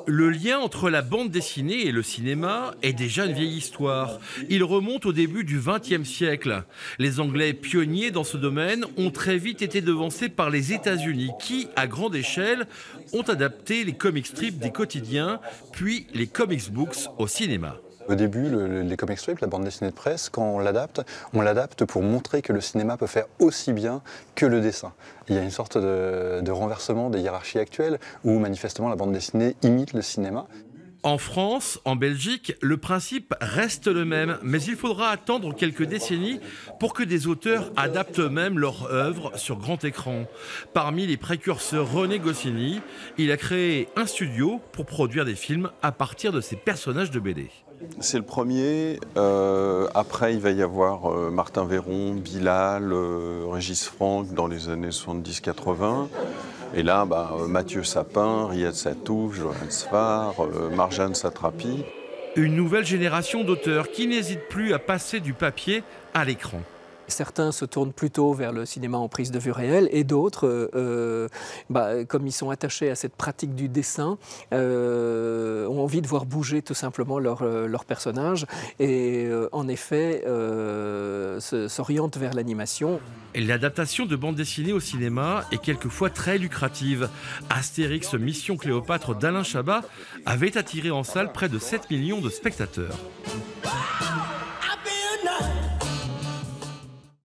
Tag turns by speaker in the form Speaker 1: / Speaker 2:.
Speaker 1: Le lien entre la bande dessinée et le cinéma est déjà une vieille histoire. Il remonte au début du XXe siècle. Les Anglais pionniers dans ce domaine ont très vite été devancés par les États-Unis qui, à grande échelle, ont adapté les comic strips des quotidiens, puis les comics books au cinéma.
Speaker 2: Au début, les comic strips, la bande dessinée de presse, quand on l'adapte pour montrer que le cinéma peut faire aussi bien que le dessin. Il y a une sorte de renversement des hiérarchies actuelles où manifestement la bande dessinée imite le cinéma.
Speaker 1: En France, en Belgique, le principe reste le même, mais il faudra attendre quelques décennies pour que des auteurs adaptent eux-mêmes leur œuvre sur grand écran. Parmi les précurseurs, René Goscinny, il a créé un studio pour produire des films à partir de ses personnages de BD.
Speaker 3: C'est le premier. Après, il va y avoir Martin Véron, Bilal, Régis Franck dans les années 70-80. Et là, Mathieu Sapin, Riyad Sattouf, Johan Sfar, Marjane Satrapi.
Speaker 1: Une nouvelle génération d'auteurs qui n'hésitent plus à passer du papier à l'écran.
Speaker 4: Certains se tournent plutôt vers le cinéma en prise de vue réelle et d'autres, comme ils sont attachés à cette pratique du dessin, ont envie de voir bouger tout simplement leur personnage et en effet s'orientent vers l'animation.
Speaker 1: L'adaptation de bande dessinée au cinéma est quelquefois très lucrative. Astérix Mission Cléopâtre d'Alain Chabat avait attiré en salle près de 7 millions de spectateurs.